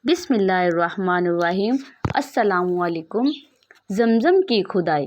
بسم اللہ الرحمن الرحیم۔ السلام علیکم۔ زمزم کی کھدائی۔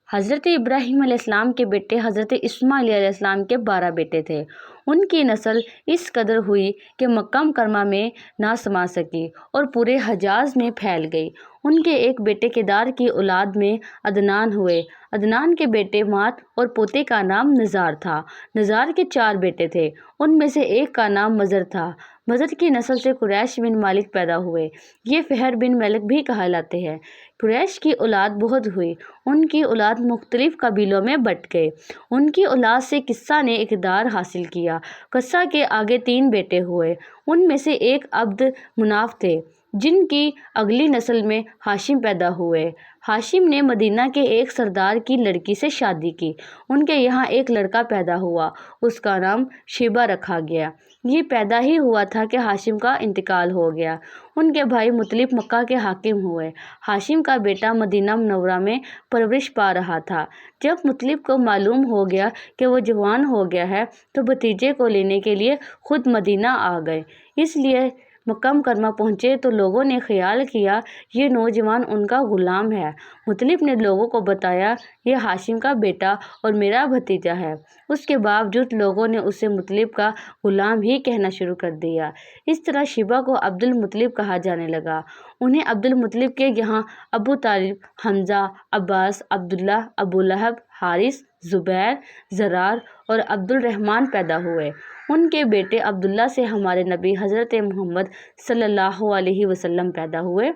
حضرت ابراہیم علیہ السلام کے بیٹے حضرت اسماعیل علیہ السلام کے 12 بیٹے تھے۔ ان کی نسل اس قدر ہوئی کہ مکہ مکرمہ میں نہ سما سکی اور پورے حجاز میں پھیل گئی۔ ان کے ایک بیٹے کیدار کی اولاد میں عدنان ہوئے۔ عدنان کے بیٹے مات اور پوتے کا نام نزار تھا۔ نزار کے 4 بیٹے تھے، ان میں سے ایک کا نام مضر تھا۔ مضر کی نسل سے قریش بن مالک پیدا ہوئے، یہ فہر بن مالک بھی کہلاتے ہیں۔ قریش کی اولاد بہت ہوئی، ان کی اولاد مختلف قبیلوں میں بٹ گئے۔ ان کی اولاد سے قصہ نے اقتدار حاصل کیا۔ قصہ کے آگے 3 بیٹے ہوئے، ان میں سے ایک عبد مناف تھے، جن کی اگلی نسل میں ہاشم پیدا ہوئے۔ ہاشم نے مدینہ کے ایک سردار کی لڑکی سے شادی کی، ان کے یہاں ایک لڑکا پیدا ہوا، اس کا نام شیبہ رکھا گیا۔ یہ پیدا ہی ہوا تھا کہ ہاشم کا انتقال ہو گیا۔ ان کے بھائی مطلب مکہ کے حاکم ہوئے۔ ہاشم کا بیٹا مدینہ منورہ میں پرورش پا رہا تھا۔ جب مطلب کو معلوم ہو گیا کہ وہ جوان ہو گیا ہے تو بھتیجے کو لینے کے لیے خود مدینہ آ گئے۔ اس لیے مکہ مکرمہ پہنچے تو لوگوں نے خیال کیا یہ نوجوان ان کا غلام ہے۔ مطلب نے لوگوں کو بتایا یہ ہاشم کا بیٹا اور میرا بھتیجا ہے۔ اس کے باوجود لوگوں نے اسے مطلب کا غلام ہی کہنا شروع کر دیا۔ اس طرح شیبہ کو عبد المطلب کہا جانے لگا۔ انہیں عبد المطلب کے یہاں ابو طالب، حمزہ، عباس، عبداللہ، ابو لہب، حارث، زبیر، زرار اور عبد الرحمن پیدا ہوئے۔ ان کے بیٹے عبداللہ سے ہمارے نبی حضرت محمد صلی اللہ علیہ وسلم پیدا ہوئے۔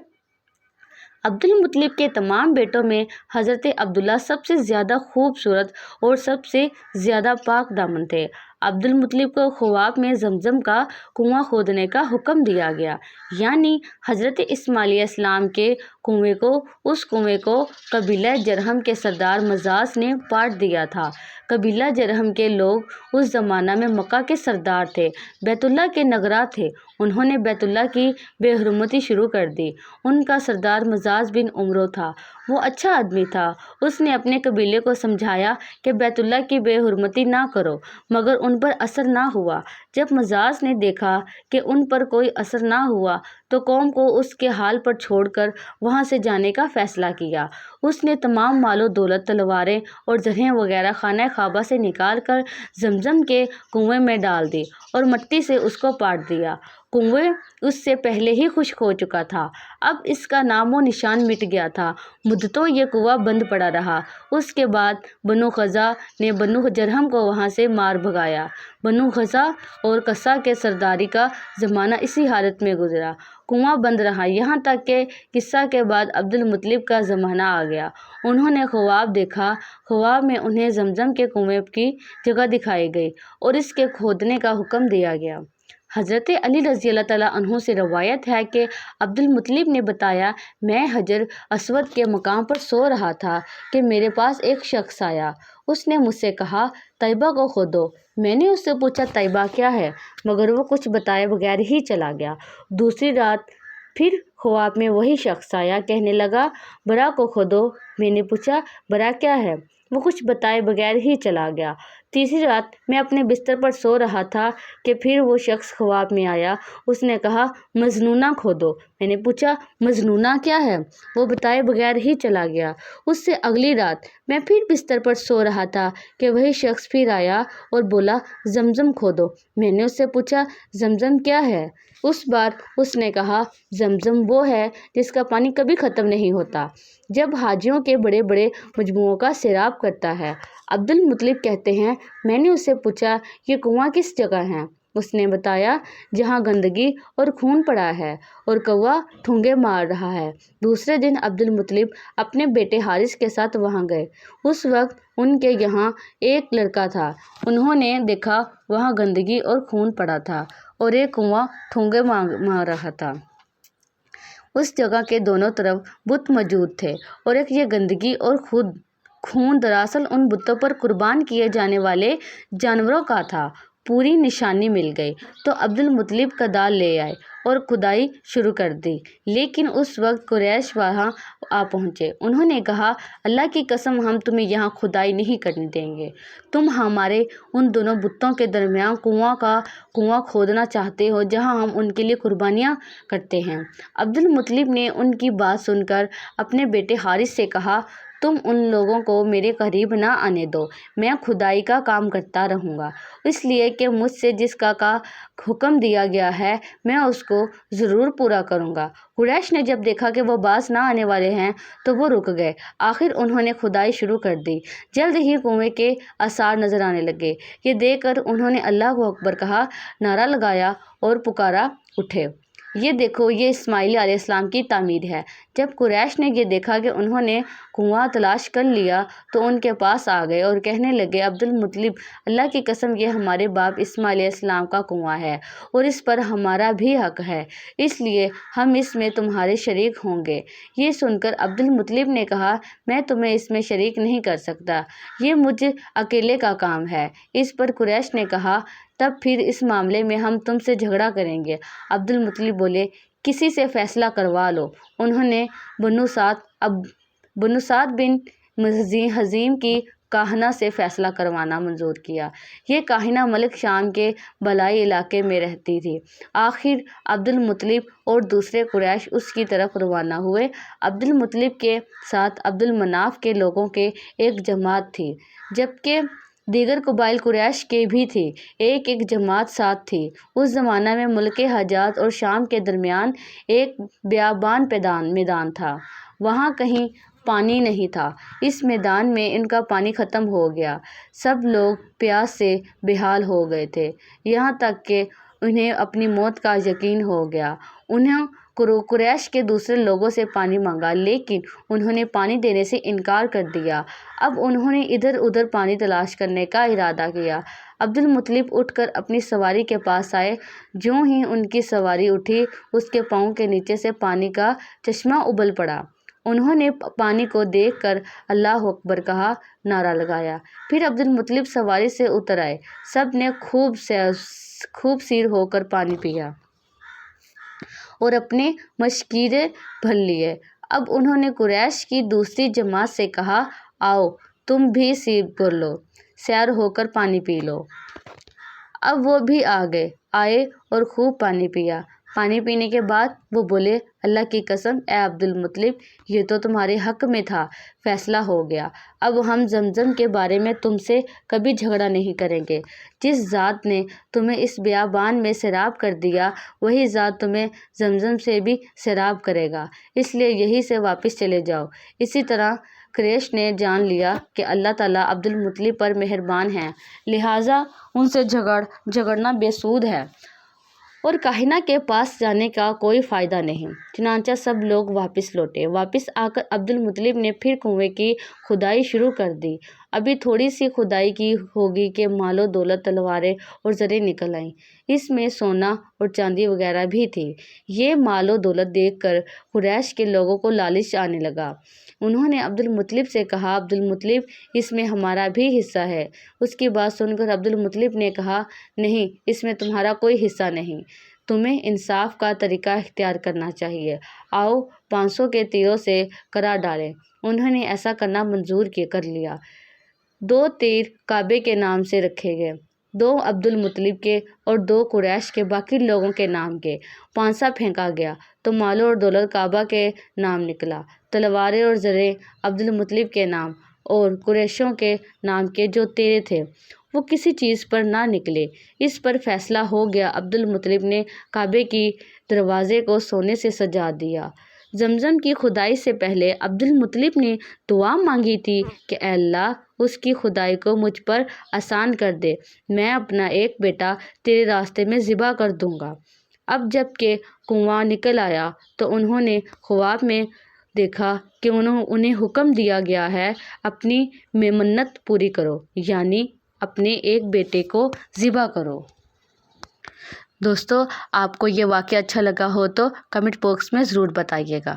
عبد المطلب کے تمام بیٹوں میں حضرت عبداللہ سب سے زیادہ خوبصورت اور سب سے زیادہ پاک دامن تھے۔ عبد المطلب کو خواب میں زمزم کا کنواں کھودنے کا حکم دیا گیا، یعنی حضرت اسماعیل علیہ السلام کے کنویں کو۔ اس کنویں کو قبیلہ جرہم کے سردار مزاز نے پاٹ دیا تھا۔ قبیلہ جرہم کے لوگ اس زمانہ میں مکہ کے سردار تھے، بیت اللہ کے نگراں تھے۔ انہوں نے بیت اللہ کی بے حرمتی شروع کر دی۔ ان کا سردار مزاز بن عمرو تھا، وہ اچھا آدمی تھا۔ اس نے اپنے قبیلے کو سمجھایا کہ بیت اللہ کی بے حرمتی نہ کرو، مگر ان پر اثر نہ ہوا۔ جب مزاز نے دیکھا کہ ان پر کوئی اثر نہ ہوا تو قوم کو اس کے حال پر چھوڑ کر وہاں سے جانے کا فیصلہ کیا۔ اس نے تمام مال و دولت، تلواریں اور زرہیں وغیرہ خانہ کعبہ سے نکال کر زمزم کے کنویں میں ڈال دی اور مٹی سے اس کو پاٹ دیا۔ کنویں اس سے پہلے ہی خشک ہو چکا تھا، اب اس کا نام و نشان مٹ گیا تھا۔ مدتوں یہ کنواں بند پڑا رہا۔ اس کے بعد بنو قزا نے بنو جرہم کو وہاں سے مار بھگایا۔ بنو قزا اور قصا کے سرداری کا زمانہ اسی حالت میں گزرا، کنواں بند رہا، یہاں تک کہ قصہ کے بعد عبد المطلب کا زمانہ آ گیا۔ انہوں نے خواب دیکھا، خواب میں انہیں زمزم کے کنویں کی جگہ دکھائی گئی اور اس کے کھودنے کا حکم دیا گیا۔ حضرت علی رضی اللہ تعالیٰ عنہ سے روایت ہے کہ عبد المطلب نے بتایا، میں حجر اسود کے مقام پر سو رہا تھا کہ میرے پاس ایک شخص آیا۔ اس نے مجھ سے کہا طیبہ کو کھودو۔ میں نے اس سے پوچھا طیبہ کیا ہے، مگر وہ کچھ بتائے بغیر ہی چلا گیا۔ دوسری رات پھر خواب میں وہی شخص آیا، کہنے لگا برا کو کھودو۔ میں نے پوچھا برا کیا ہے، وہ کچھ بتائے بغیر ہی چلا گیا۔ تیسری رات میں اپنے بستر پر سو رہا تھا کہ پھر وہ شخص خواب میں آیا، اس نے کہا مجنونہ کھودو۔ میں نے پوچھا مجنونہ کیا ہے، وہ بتائے بغیر ہی چلا گیا۔ اس سے اگلی رات میں پھر بستر پر سو رہا تھا کہ وہی شخص پھر آیا اور بولا زمزم کھودو۔ میں نے اس سے پوچھا زمزم کیا ہے، اس بار اس نے کہا زمزم وہ ہے جس کا پانی کبھی ختم نہیں ہوتا، جب حاجیوں کے بڑے بڑے مجموعوں کا سیراب کرتا ہے۔ عبد المطلب کہتے ہیں میں نے اس سے پوچھا یہ کنواں کس جگہ ہے، اس نے بتایا جہاں گندگی اور خون پڑا ہے اور کوا ٹھونگے مار رہا ہے۔ دوسرے دن عبد المطلب اپنے بیٹے حارث کے ساتھ وہاں گئے۔ اس وقت ان کے یہاں ایک لڑکا تھا، انہوں نے دیکھا وہاں گندگی اور خون پڑا تھا اور ایک کنواں ٹھونگے مار رہا تھا۔ اس جگہ کے دونوں طرف بت موجود تھے اور ایک یہ گندگی اور خون دراصل ان بتوں پر قربان کیے جانے والے جانوروں کا تھا۔ پوری نشانی مل گئی تو عبد المطلب کدال لے آئے اور کھدائی شروع کر دی، لیکن اس وقت قریش وہاں آ پہنچے۔ انہوں نے کہا، اللہ کی قسم ہم تمہیں یہاں کھدائی نہیں کرنے دیں گے۔ تم ہمارے ان دونوں بتوں کے درمیان کنواں کھودنا چاہتے ہو جہاں ہم ان کے لیے قربانیاں کرتے ہیں۔ عبد المطلب نے ان کی بات سن کر اپنے بیٹے حارث سے کہا، تم ان لوگوں کو میرے قریب نہ آنے دو، میں کھدائی کا کام کرتا رہوں گا، اس لیے کہ مجھ سے جس کا حکم دیا گیا ہے میں اس کو ضرور پورا کروں گا۔ قریش نے جب دیکھا کہ وہ باز نہ آنے والے ہیں تو وہ رک گئے۔ آخر انہوں نے کھدائی شروع کر دی۔ جلد ہی کنویں کے آثار نظر آنے لگے۔ یہ دیکھ کر انہوں نے اللہ اکبر کہا، نعرہ لگایا اور پکارا، اٹھے، یہ دیکھو، یہ اسماعیل علیہ السلام کی تعمیر ہے۔ جب قریش نے یہ دیکھا کہ انہوں نے کنواں تلاش کر لیا تو ان کے پاس آ گئے اور کہنے لگے، عبد المطلب، اللہ کی قسم یہ ہمارے باپ اسماعیل علیہ السلام کا کنواں ہے اور اس پر ہمارا بھی حق ہے، اس لیے ہم اس میں تمہارے شریک ہوں گے۔ یہ سن کر عبد المطلب نے کہا، میں تمہیں اس میں شریک نہیں کر سکتا، یہ مجھ اکیلے کا کام ہے۔ اس پر قریش نے کہا، تب پھر اس معاملے میں ہم تم سے جھگڑا کریں گے۔ عبد المطلب بولے، کسی سے فیصلہ کروا لو۔ انہوں نے بنو سعد بن حزیم کی کاہنہ سے فیصلہ کروانا منظور کیا۔ یہ کاہنہ ملک شام کے بالائی علاقے میں رہتی تھی۔ آخر عبد المطلب اور دوسرے قریش اس کی طرف روانہ ہوئے۔ عبد المطلب کے ساتھ عبد المناف کے لوگوں کی ایک جماعت تھی، جبکہ دیگر قبائل قریش کے بھی تھی، ایک جماعت ساتھ تھی۔ اس زمانے میں ملک حجاز اور شام کے درمیان ایک بیابان میدان تھا، وہاں کہیں پانی نہیں تھا۔ اس میدان میں ان کا پانی ختم ہو گیا، سب لوگ پیاس سے بے حال ہو گئے تھے، یہاں تک کہ انہیں اپنی موت کا یقین ہو گیا۔ انہوں قریش کے دوسرے لوگوں سے پانی مانگا، لیکن انہوں نے پانی دینے سے انکار کر دیا۔ اب انہوں نے ادھر ادھر پانی تلاش کرنے کا ارادہ کیا۔ عبد المطلب اٹھ کر اپنی سواری کے پاس آئے۔ جوں ہی ان کی سواری اٹھی، اس کے پاؤں کے نیچے سے پانی کا چشمہ ابل پڑا۔ انہوں نے پانی کو دیکھ کر اللہ اکبر کہا، نعرہ لگایا۔ پھر عبد المطلب سواری سے اتر آئے، سب نے خوب سیر ہو کر پانی پیا اور اپنے مشکیرے بھر لیے۔ اب انہوں نے قریش کی دوسری جماعت سے کہا، آؤ تم بھی سیر ہو کر پانی پی لو۔ اب وہ بھی آئے اور خوب پانی پیا۔ پانی پینے کے بعد وہ بولے، اللہ کی قسم اے عبد المطلب، یہ تو تمہارے حق میں تھا، فیصلہ ہو گیا۔ اب ہم زمزم کے بارے میں تم سے کبھی جھگڑا نہیں کریں گے۔ جس ذات نے تمہیں اس بیابان میں سیراب کر دیا، وہی ذات تمہیں زمزم سے بھی سیراب کرے گا، اس لیے یہیں سے واپس چلے جاؤ۔ اسی طرح قریش نے جان لیا کہ اللہ تعالیٰ عبد المطلب پر مہربان ہے، لہٰذا ان سے جھگڑنا بے سود ہے اور کاہنہ کے پاس جانے کا کوئی فائدہ نہیں۔ چنانچہ سب لوگ واپس لوٹے۔ واپس آ کر عبد المطلب نے پھر کنویں کی کھدائی شروع کر دی۔ ابھی تھوڑی سی کھدائی کی ہوگی کہ مال و دولت، تلواریں اور زریں نکل آئیں۔ اس میں سونا اور چاندی وغیرہ بھی تھی۔ یہ مال و دولت دیکھ کر قریش کے لوگوں کو لالچ آنے لگا۔ انہوں نے عبد المطلب سے کہا، عبد المطلب، اس میں ہمارا بھی حصہ ہے۔ اس کی بات سن کر عبد المطلب نے کہا، نہیں، اس میں تمہارا کوئی حصہ نہیں، تمہیں انصاف کا طریقہ اختیار کرنا چاہیے۔ آؤ 500 کے تیروں سے کرا ڈالیں۔ انہوں نے ایسا کرنا منظور کر لیا۔ 2 تیر کعبے کے نام سے رکھے گئے، 2 عبد المطلب کے اور 2 قریش کے باقی لوگوں کے نام کے۔ پانسا پھینکا گیا تو مال اور دولت کعبہ کے نام نکلا، تلواریں اور زریں عبد المطلب کے نام اور قریشوں کے نام کے جو تیرے تھے وہ کسی چیز پر نہ نکلے۔ اس پر فیصلہ ہو گیا۔ عبد المطلب نے کعبے کی دروازے کو سونے سے سجا دیا۔ زمزم کی کھدائی سے پہلے عبد المطلب نے دعا مانگی تھی کہ اے اللہ، اس کی کھدائی کو مجھ پر آسان کر دے، میں اپنا ایک بیٹا تیرے راستے میں ذبح کر دوں گا۔ اب جب کہ کنواں نکل آیا تو انہوں نے خواب میں دیکھا کہ انہیں حکم دیا گیا ہے، اپنی منت پوری کرو، یعنی اپنے ایک بیٹے کو ذبح کرو۔ دوستو، آپ کو یہ واقعہ اچھا لگا ہو تو کمنٹ باکس میں ضرور بتائیے گا۔